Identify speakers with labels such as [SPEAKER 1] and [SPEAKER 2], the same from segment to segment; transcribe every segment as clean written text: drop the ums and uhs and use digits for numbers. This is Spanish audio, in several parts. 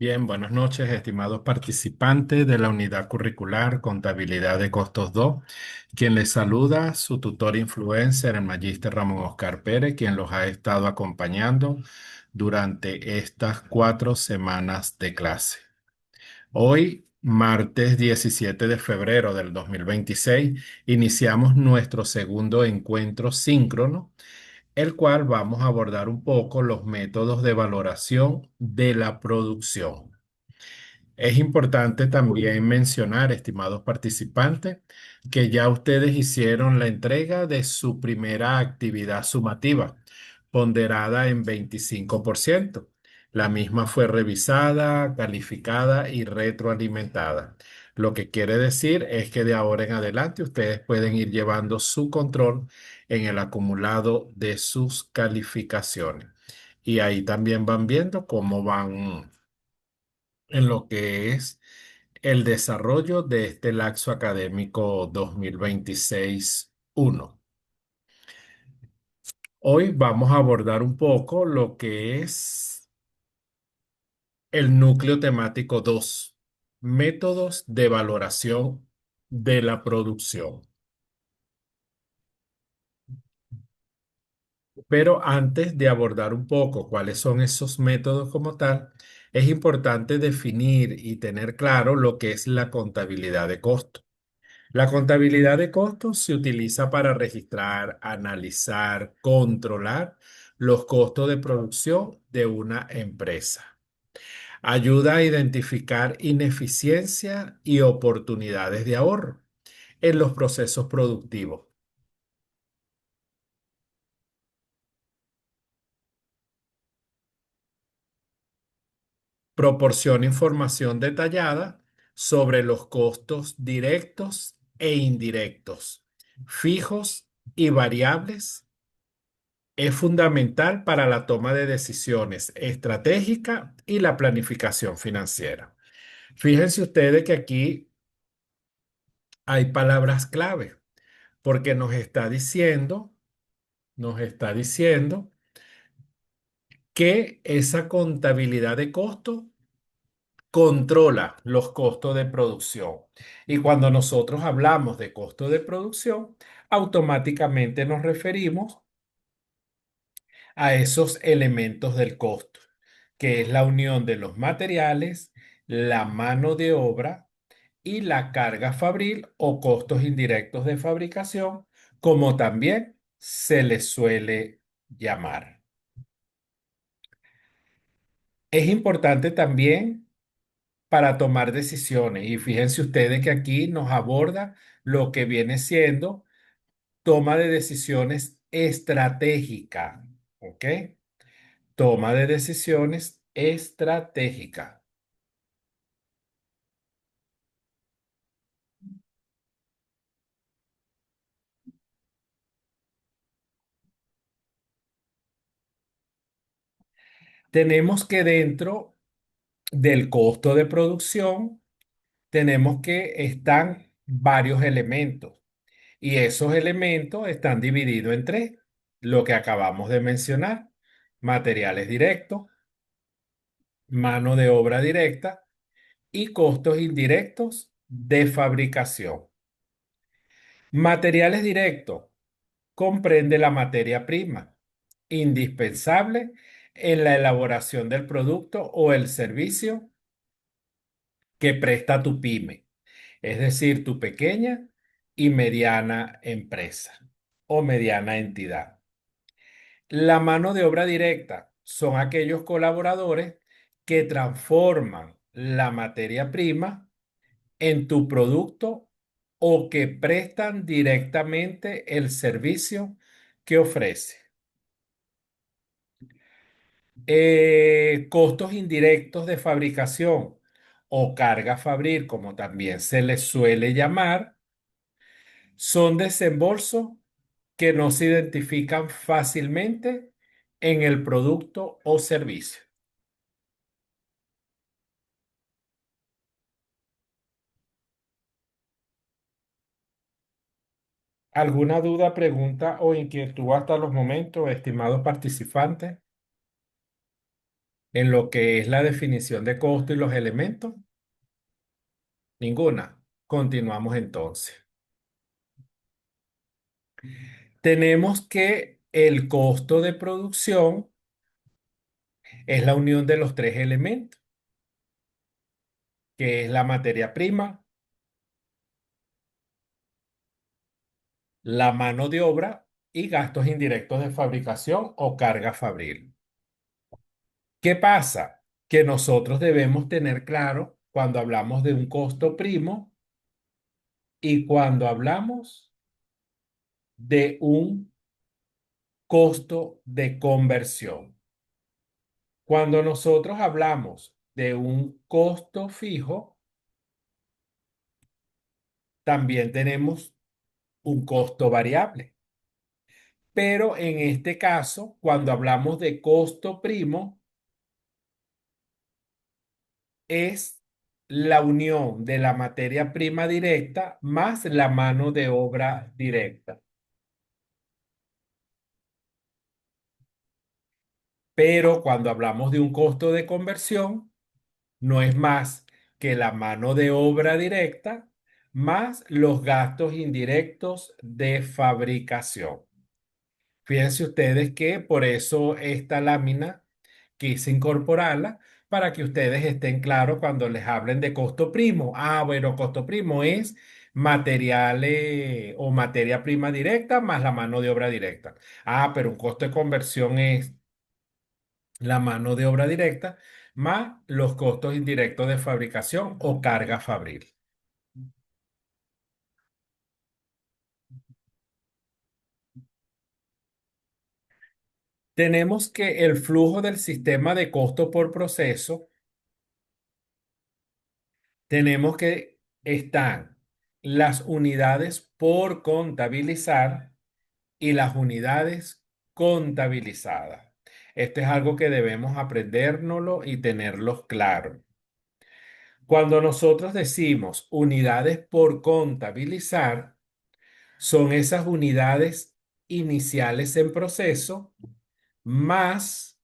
[SPEAKER 1] Bien, buenas noches, estimados participantes de la unidad curricular Contabilidad de Costos 2. Quien les saluda, su tutor influencer, el magíster Ramón Oscar Pérez, quien los ha estado acompañando durante estas 4 semanas de clase. Hoy, martes 17 de febrero del 2026, iniciamos nuestro segundo encuentro síncrono, el cual vamos a abordar un poco los métodos de valoración de la producción. Es importante también mencionar, estimados participantes, que ya ustedes hicieron la entrega de su primera actividad sumativa, ponderada en 25%. La misma fue revisada, calificada y retroalimentada. Lo que quiere decir es que de ahora en adelante ustedes pueden ir llevando su control en el acumulado de sus calificaciones. Y ahí también van viendo cómo van en lo que es el desarrollo de este laxo académico 2026-1. Hoy vamos a abordar un poco lo que es el núcleo temático 2, métodos de valoración de la producción. Pero antes de abordar un poco cuáles son esos métodos como tal, es importante definir y tener claro lo que es la contabilidad de costos. La contabilidad de costos se utiliza para registrar, analizar, controlar los costos de producción de una empresa. Ayuda a identificar ineficiencia y oportunidades de ahorro en los procesos productivos. Proporciona información detallada sobre los costos directos e indirectos, fijos y variables. Es fundamental para la toma de decisiones estratégicas y la planificación financiera. Fíjense ustedes que aquí hay palabras clave, porque nos está diciendo que esa contabilidad de costos controla los costos de producción. Y cuando nosotros hablamos de costo de producción, automáticamente nos referimos a esos elementos del costo, que es la unión de los materiales, la mano de obra y la carga fabril o costos indirectos de fabricación, como también se les suele llamar. Es importante también para tomar decisiones y fíjense ustedes que aquí nos aborda lo que viene siendo toma de decisiones estratégica, ¿ok? Toma de decisiones estratégica. Tenemos que dentro del costo de producción, tenemos que están varios elementos y esos elementos están divididos en tres, lo que acabamos de mencionar: materiales directos, mano de obra directa y costos indirectos de fabricación. Materiales directos comprende la materia prima, indispensable en la elaboración del producto o el servicio que presta tu pyme, es decir, tu pequeña y mediana empresa o mediana entidad. La mano de obra directa son aquellos colaboradores que transforman la materia prima en tu producto o que prestan directamente el servicio que ofrece. Costos indirectos de fabricación o carga fabril, como también se les suele llamar, son desembolsos que no se identifican fácilmente en el producto o servicio. ¿Alguna duda, pregunta o inquietud hasta los momentos, estimados participantes? En lo que es la definición de costo y los elementos, ninguna. Continuamos entonces. Tenemos que el costo de producción es la unión de los tres elementos, que es la materia prima, la mano de obra y gastos indirectos de fabricación o carga fabril. ¿Qué pasa? Que nosotros debemos tener claro cuando hablamos de un costo primo y cuando hablamos de un costo de conversión. Cuando nosotros hablamos de un costo fijo, también tenemos un costo variable. Pero en este caso, cuando hablamos de costo primo, es la unión de la materia prima directa más la mano de obra directa. Pero cuando hablamos de un costo de conversión, no es más que la mano de obra directa más los gastos indirectos de fabricación. Fíjense ustedes que por eso esta lámina quise incorporarla para que ustedes estén claros cuando les hablen de costo primo. Ah, bueno, costo primo es materiales o materia prima directa más la mano de obra directa. Ah, pero un costo de conversión es la mano de obra directa más los costos indirectos de fabricación o carga fabril. Tenemos que el flujo del sistema de costo por proceso, tenemos que están las unidades por contabilizar y las unidades contabilizadas. Esto es algo que debemos aprendérnoslo y tenerlos claro. Cuando nosotros decimos unidades por contabilizar, son esas unidades iniciales en proceso más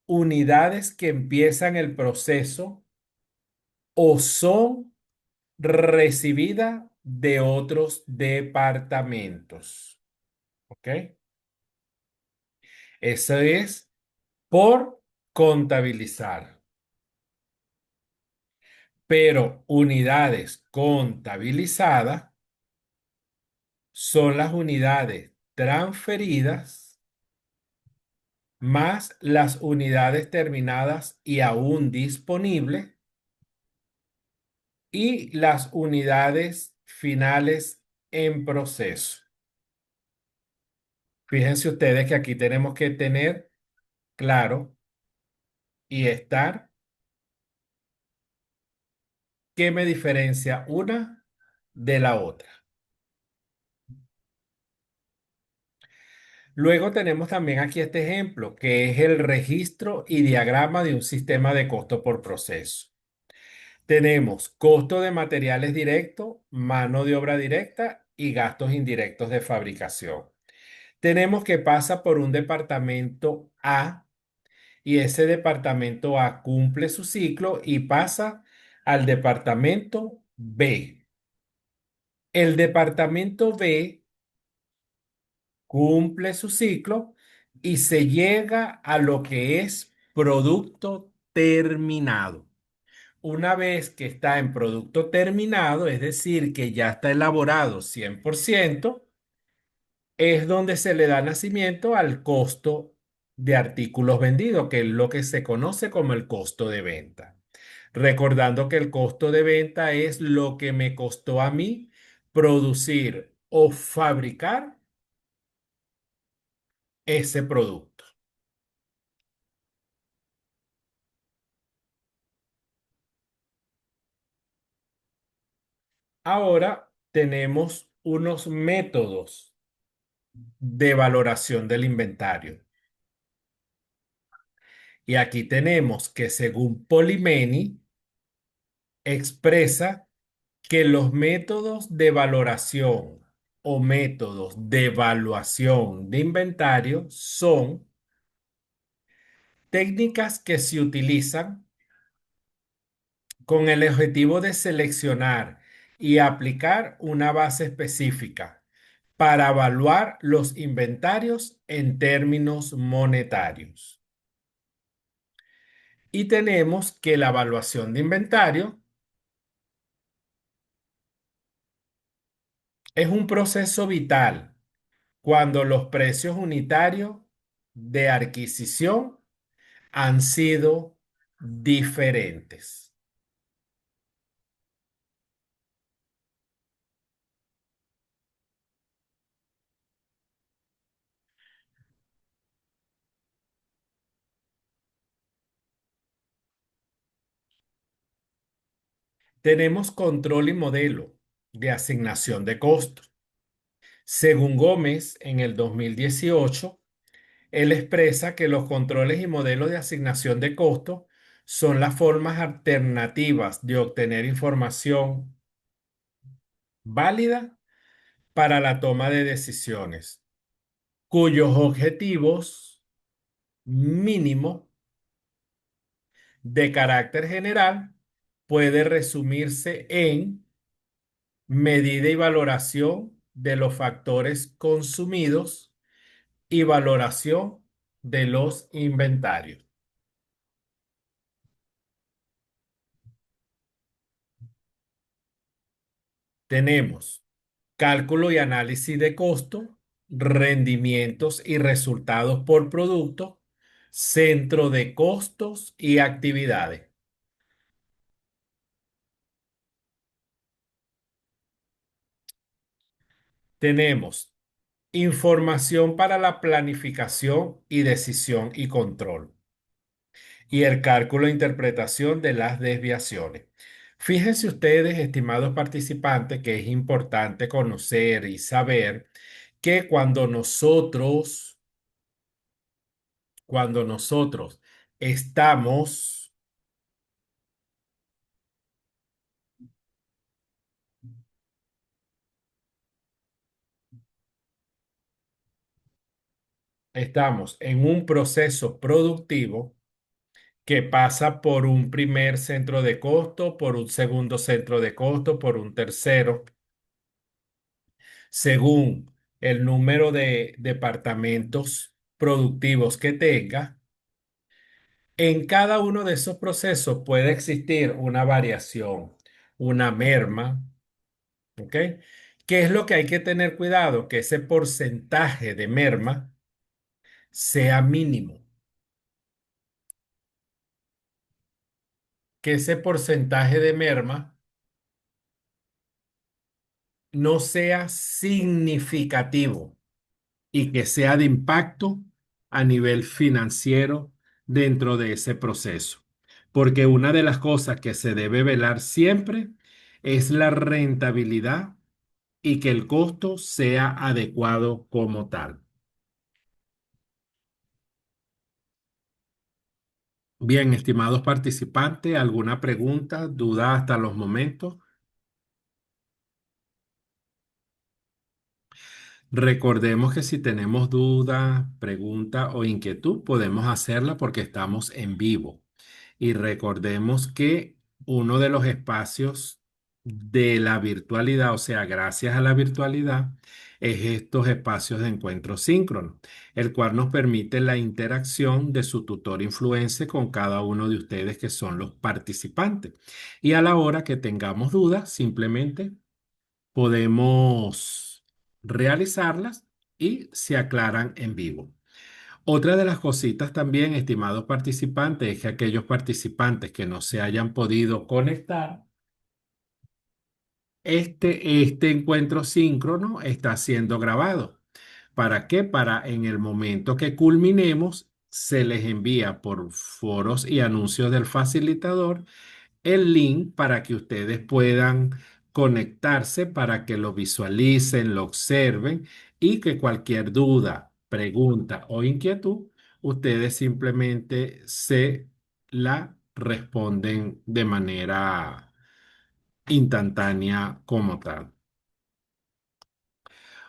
[SPEAKER 1] unidades que empiezan el proceso o son recibidas de otros departamentos. ¿Ok? Eso es por contabilizar. Pero unidades contabilizadas son las unidades transferidas más las unidades terminadas y aún disponibles y las unidades finales en proceso. Fíjense ustedes que aquí tenemos que tener claro y estar qué me diferencia una de la otra. Luego tenemos también aquí este ejemplo, que es el registro y diagrama de un sistema de costo por proceso. Tenemos costo de materiales directos, mano de obra directa y gastos indirectos de fabricación. Tenemos que pasa por un departamento A y ese departamento A cumple su ciclo y pasa al departamento B. El departamento B cumple su ciclo y se llega a lo que es producto terminado. Una vez que está en producto terminado, es decir, que ya está elaborado 100%, es donde se le da nacimiento al costo de artículos vendidos, que es lo que se conoce como el costo de venta. Recordando que el costo de venta es lo que me costó a mí producir o fabricar ese producto. Ahora tenemos unos métodos de valoración del inventario. Y aquí tenemos que según Polimeni expresa que los métodos de valoración o métodos de evaluación de inventario son Técnicas que se utilizan con el objetivo de seleccionar y aplicar una base específica para evaluar los inventarios en términos monetarios. Y tenemos que la evaluación de inventario es un proceso vital cuando los precios unitarios de adquisición han sido diferentes. Tenemos control y modelo de asignación de costos. Según Gómez, en el 2018, él expresa que los controles y modelos de asignación de costos son las formas alternativas de obtener información válida para la toma de decisiones, cuyos objetivos mínimos de carácter general puede resumirse en medida y valoración de los factores consumidos y valoración de los inventarios. Tenemos cálculo y análisis de costo, rendimientos y resultados por producto, centro de costos y actividades. Tenemos información para la planificación y decisión y control, y el cálculo e interpretación de las desviaciones. Fíjense ustedes, estimados participantes, que es importante conocer y saber que cuando nosotros estamos, estamos en un proceso productivo que pasa por un primer centro de costo, por un segundo centro de costo, por un tercero, según el número de departamentos productivos que tenga. En cada uno de esos procesos puede existir una variación, una merma, ¿ok? ¿Qué es lo que hay que tener cuidado? Que ese porcentaje de merma sea mínimo, que ese porcentaje de merma no sea significativo y que sea de impacto a nivel financiero dentro de ese proceso. Porque una de las cosas que se debe velar siempre es la rentabilidad y que el costo sea adecuado como tal. Bien, estimados participantes, ¿alguna pregunta, duda hasta los momentos? Recordemos que si tenemos duda, pregunta o inquietud, podemos hacerla porque estamos en vivo. Y recordemos que uno de los espacios de la virtualidad, o sea, gracias a la virtualidad, es estos espacios de encuentro síncrono, el cual nos permite la interacción de su tutor influencer con cada uno de ustedes que son los participantes. Y a la hora que tengamos dudas, simplemente podemos realizarlas y se aclaran en vivo. Otra de las cositas también, estimados participantes, es que aquellos participantes que no se hayan podido conectar, este encuentro síncrono está siendo grabado. ¿Para qué? Para en el momento que culminemos, se les envía por foros y anuncios del facilitador el link para que ustedes puedan conectarse, para que lo visualicen, lo observen y que cualquier duda, pregunta o inquietud, ustedes simplemente se la responden de manera instantánea como tal.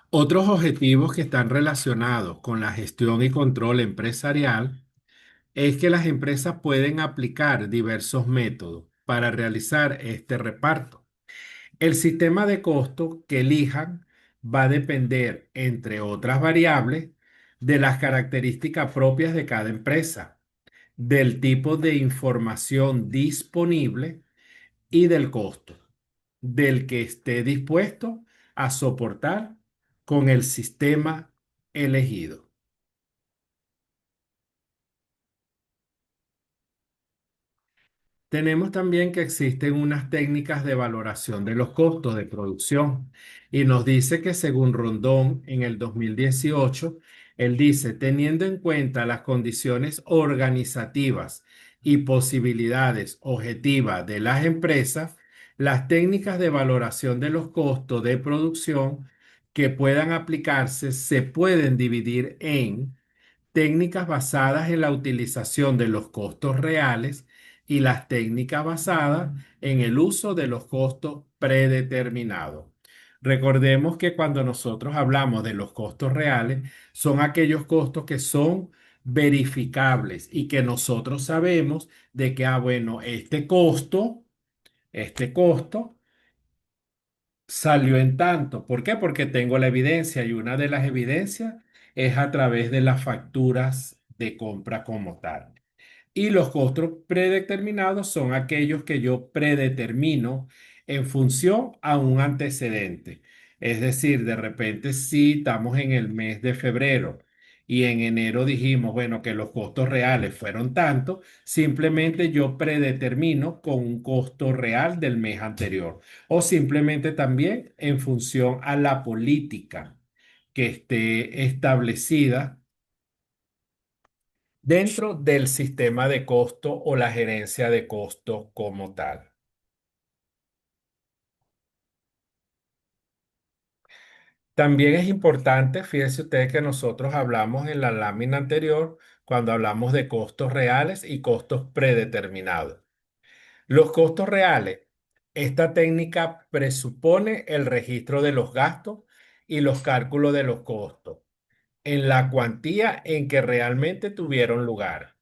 [SPEAKER 1] Otros objetivos que están relacionados con la gestión y control empresarial es que las empresas pueden aplicar diversos métodos para realizar este reparto. El sistema de costo que elijan va a depender, entre otras variables, de las características propias de cada empresa, del tipo de información disponible y del costo, del que esté dispuesto a soportar con el sistema elegido. Tenemos también que existen unas técnicas de valoración de los costos de producción y nos dice que según Rondón en el 2018, él dice, teniendo en cuenta las condiciones organizativas y posibilidades objetivas de las empresas, las técnicas de valoración de los costos de producción que puedan aplicarse se pueden dividir en técnicas basadas en la utilización de los costos reales y las técnicas basadas en el uso de los costos predeterminados. Recordemos que cuando nosotros hablamos de los costos reales, son aquellos costos que son verificables y que nosotros sabemos de que, bueno, este costo salió en tanto. ¿Por qué? Porque tengo la evidencia y una de las evidencias es a través de las facturas de compra como tal. Y los costos predeterminados son aquellos que yo predetermino en función a un antecedente. Es decir, de repente si estamos en el mes de febrero y en enero dijimos, bueno, que los costos reales fueron tanto, simplemente yo predetermino con un costo real del mes anterior o simplemente también en función a la política que esté establecida dentro del sistema de costo o la gerencia de costo como tal. También es importante, fíjense ustedes que nosotros hablamos en la lámina anterior cuando hablamos de costos reales y costos predeterminados. Los costos reales, esta técnica presupone el registro de los gastos y los cálculos de los costos en la cuantía en que realmente tuvieron lugar,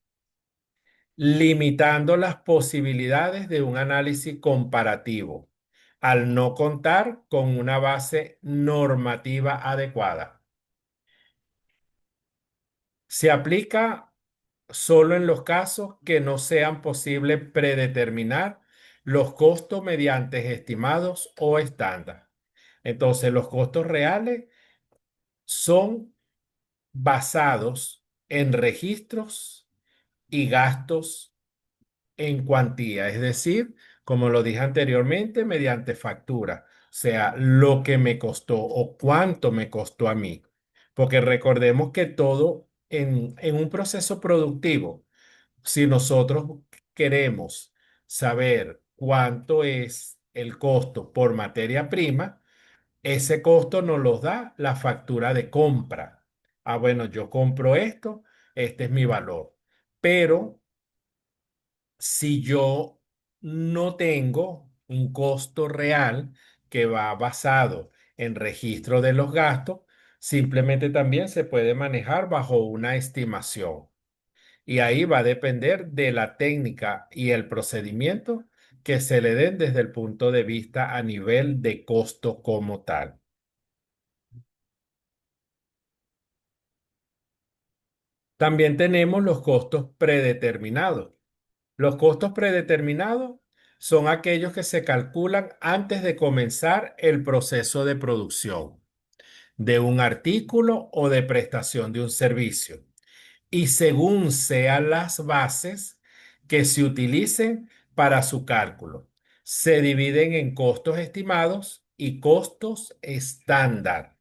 [SPEAKER 1] limitando las posibilidades de un análisis comparativo al no contar con una base normativa adecuada. Se aplica solo en los casos que no sean posible predeterminar los costos mediante estimados o estándar. Entonces, los costos reales son basados en registros y gastos en cuantía, es decir, como lo dije anteriormente, mediante factura, o sea, lo que me costó o cuánto me costó a mí. Porque recordemos que todo en un proceso productivo, si nosotros queremos saber cuánto es el costo por materia prima, ese costo nos lo da la factura de compra. Ah, bueno, yo compro esto, este es mi valor. Pero si yo no tengo un costo real que va basado en registro de los gastos, simplemente también se puede manejar bajo una estimación. Y ahí va a depender de la técnica y el procedimiento que se le den desde el punto de vista a nivel de costo como tal. También tenemos los costos predeterminados. Los costos predeterminados son aquellos que se calculan antes de comenzar el proceso de producción de un artículo o de prestación de un servicio y según sean las bases que se utilicen para su cálculo. Se dividen en costos estimados y costos estándar.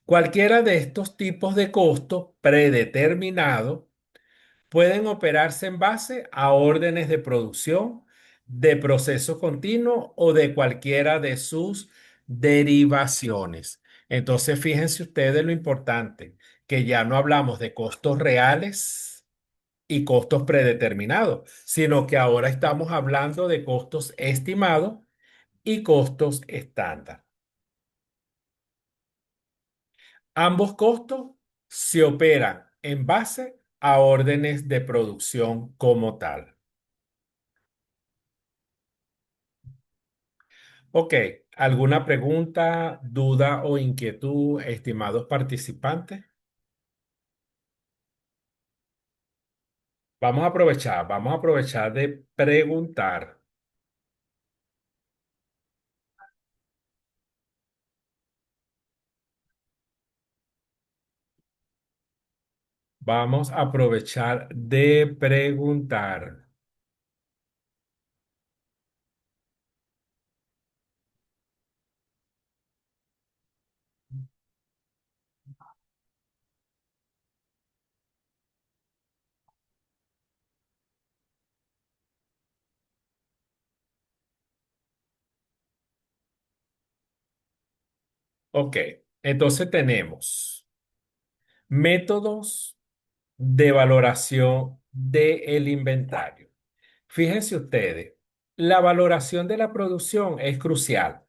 [SPEAKER 1] Cualquiera de estos tipos de costos predeterminados pueden operarse en base a órdenes de producción, de proceso continuo o de cualquiera de sus derivaciones. Entonces, fíjense ustedes lo importante, que ya no hablamos de costos reales y costos predeterminados, sino que ahora estamos hablando de costos estimados y costos estándar. Ambos costos se operan en base a órdenes de producción como tal. Ok, ¿alguna pregunta, duda o inquietud, estimados participantes? Vamos a aprovechar de preguntar. Vamos a aprovechar de preguntar. Ok, entonces tenemos métodos de valoración del inventario. Fíjense ustedes, la valoración de la producción es crucial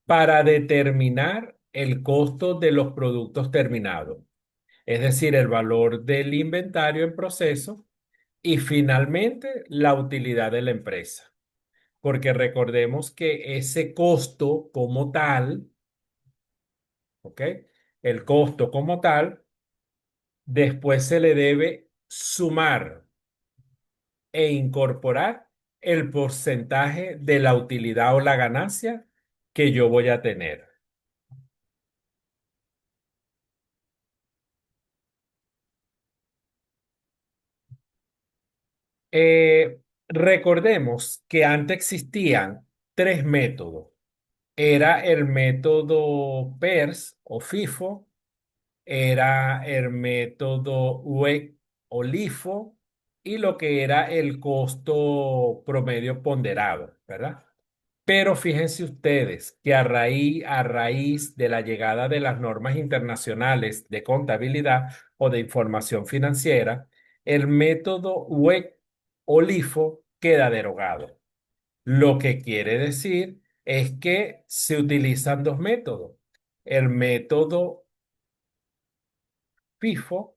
[SPEAKER 1] para determinar el costo de los productos terminados, es decir, el valor del inventario en proceso y finalmente la utilidad de la empresa. Porque recordemos que ese costo como tal, ¿ok? El costo como tal, después se le debe sumar e incorporar el porcentaje de la utilidad o la ganancia que yo voy a tener. Recordemos que antes existían tres métodos. Era el método PERS o FIFO, era el método WEC o LIFO y lo que era el costo promedio ponderado, ¿verdad? Pero fíjense ustedes que a raíz de la llegada de las normas internacionales de contabilidad o de información financiera, el método WEC o LIFO queda derogado. Lo que quiere decir es que se utilizan dos métodos. El método FIFO,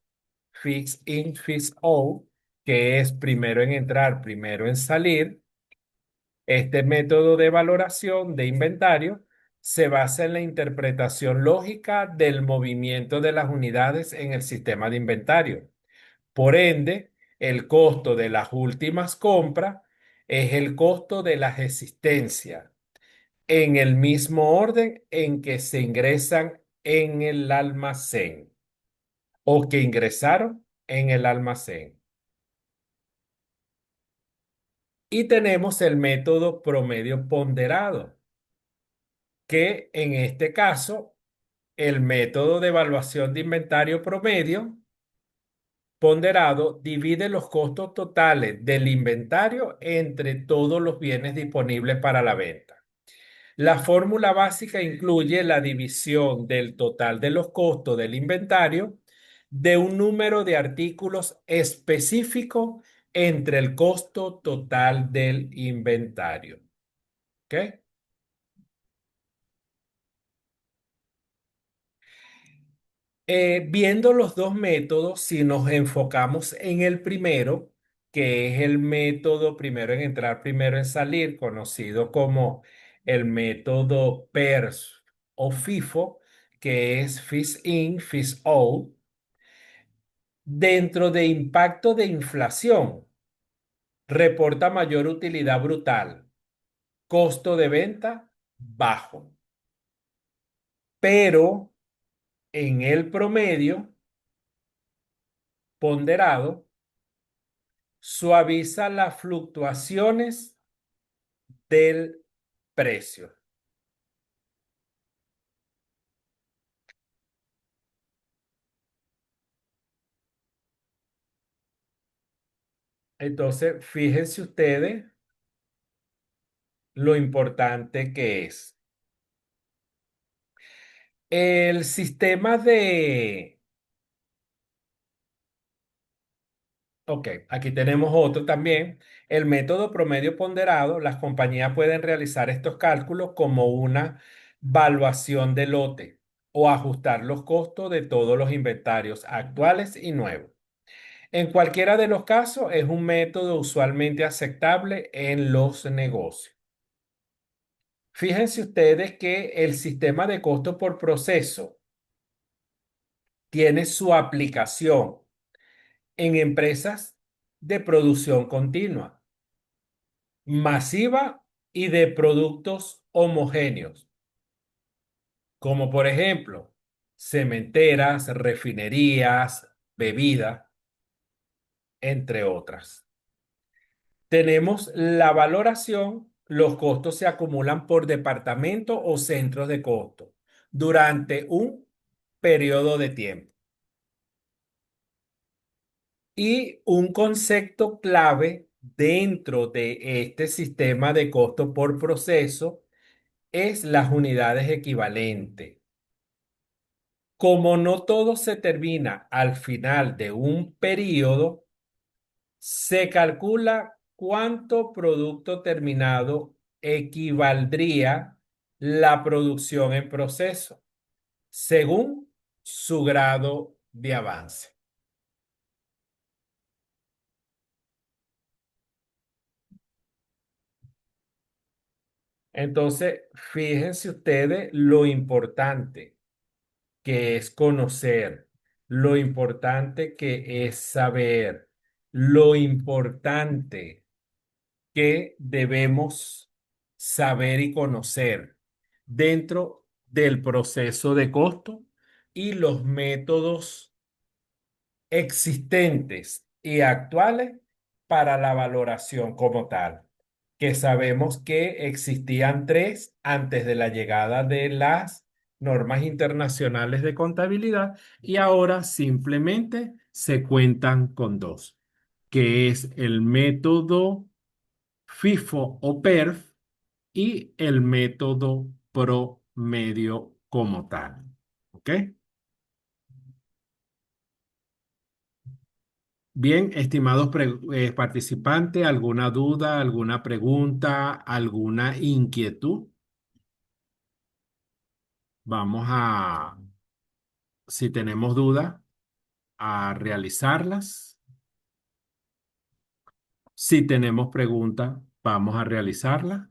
[SPEAKER 1] Fix In, Fix Out, que es primero en entrar, primero en salir. Este método de valoración de inventario se basa en la interpretación lógica del movimiento de las unidades en el sistema de inventario. Por ende, el costo de las últimas compras es el costo de las existencias en el mismo orden en que se ingresan en el almacén o que ingresaron en el almacén. Y tenemos el método promedio ponderado, que en este caso, el método de evaluación de inventario promedio ponderado divide los costos totales del inventario entre todos los bienes disponibles para la venta. La fórmula básica incluye la división del total de los costos del inventario de un número de artículos específico entre el costo total del inventario. ¿Ok? Viendo los dos métodos, si nos enfocamos en el primero, que es el método primero en entrar, primero en salir, conocido como el método PERS o FIFO, que es Fish In, Fish Out, dentro de impacto de inflación, reporta mayor utilidad brutal, costo de venta bajo, pero en el promedio ponderado, suaviza las fluctuaciones del precio. Entonces, fíjense ustedes lo importante que es. El sistema ok, aquí tenemos otro también. El método promedio ponderado, las compañías pueden realizar estos cálculos como una valuación de lote o ajustar los costos de todos los inventarios actuales y nuevos. En cualquiera de los casos, es un método usualmente aceptable en los negocios. Fíjense ustedes que el sistema de costo por proceso tiene su aplicación en empresas de producción continua, masiva y de productos homogéneos, como por ejemplo cementeras, refinerías, bebidas, entre otras. Tenemos la valoración, los costos se acumulan por departamento o centros de costo durante un periodo de tiempo. Y un concepto clave dentro de este sistema de costo por proceso es las unidades equivalentes. Como no todo se termina al final de un periodo, se calcula cuánto producto terminado equivaldría la producción en proceso, según su grado de avance. Entonces, fíjense ustedes lo importante que es conocer, lo importante que es saber, lo importante que debemos saber y conocer dentro del proceso de costo y los métodos existentes y actuales para la valoración como tal, que sabemos que existían tres antes de la llegada de las normas internacionales de contabilidad y ahora simplemente se cuentan con dos, que es el método FIFO o PERF y el método promedio como tal. ¿Ok? Bien, estimados participantes, ¿alguna duda, alguna pregunta, alguna inquietud? Vamos a, si tenemos duda, a realizarlas. Si tenemos preguntas, vamos a realizarlas.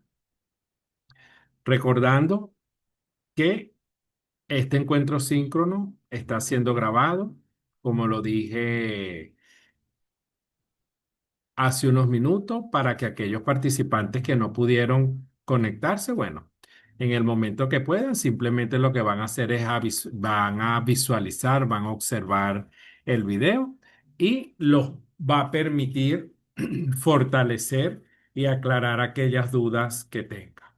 [SPEAKER 1] Recordando que este encuentro síncrono está siendo grabado, como lo dije hace unos minutos para que aquellos participantes que no pudieron conectarse, bueno, en el momento que puedan, simplemente lo que van a hacer es van a visualizar, van a observar el video y los va a permitir fortalecer y aclarar aquellas dudas que tengan.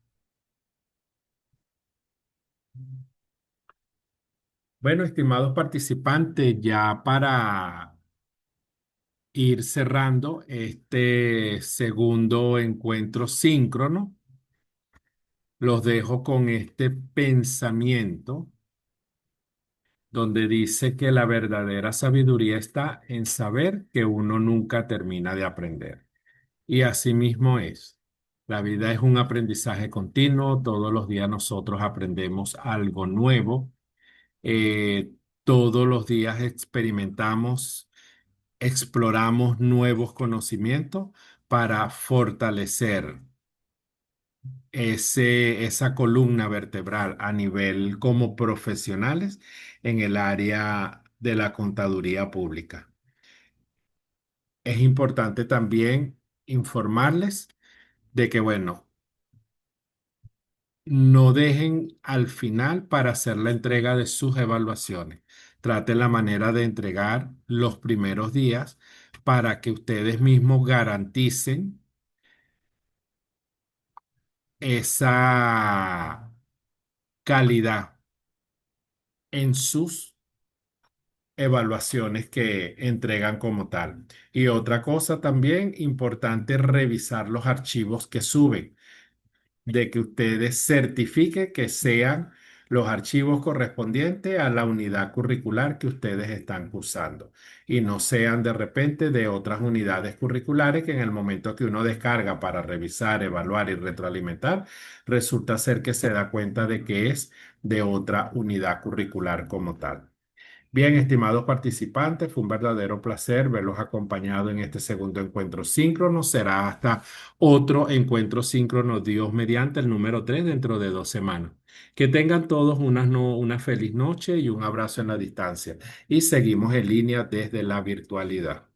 [SPEAKER 1] Bueno, estimados participantes, ya para ir cerrando este segundo encuentro síncrono, los dejo con este pensamiento donde dice que la verdadera sabiduría está en saber que uno nunca termina de aprender. Y así mismo es. La vida es un aprendizaje continuo. Todos los días nosotros aprendemos algo nuevo. Todos los días experimentamos, exploramos nuevos conocimientos para fortalecer esa columna vertebral a nivel como profesionales en el área de la contaduría pública. Es importante también informarles de que, bueno, no dejen al final para hacer la entrega de sus evaluaciones. Traten la manera de entregar los primeros días para que ustedes mismos garanticen esa calidad en sus evaluaciones que entregan como tal. Y otra cosa también importante, revisar los archivos que suben, de que ustedes certifiquen que sean los archivos correspondientes a la unidad curricular que ustedes están cursando y no sean de repente de otras unidades curriculares que en el momento que uno descarga para revisar, evaluar y retroalimentar, resulta ser que se da cuenta de que es de otra unidad curricular como tal. Bien, estimados participantes, fue un verdadero placer verlos acompañados en este segundo encuentro síncrono. Será hasta otro encuentro síncrono, Dios mediante el número 3 dentro de 2 semanas. Que tengan todos una feliz noche y un abrazo en la distancia. Y seguimos en línea desde la virtualidad.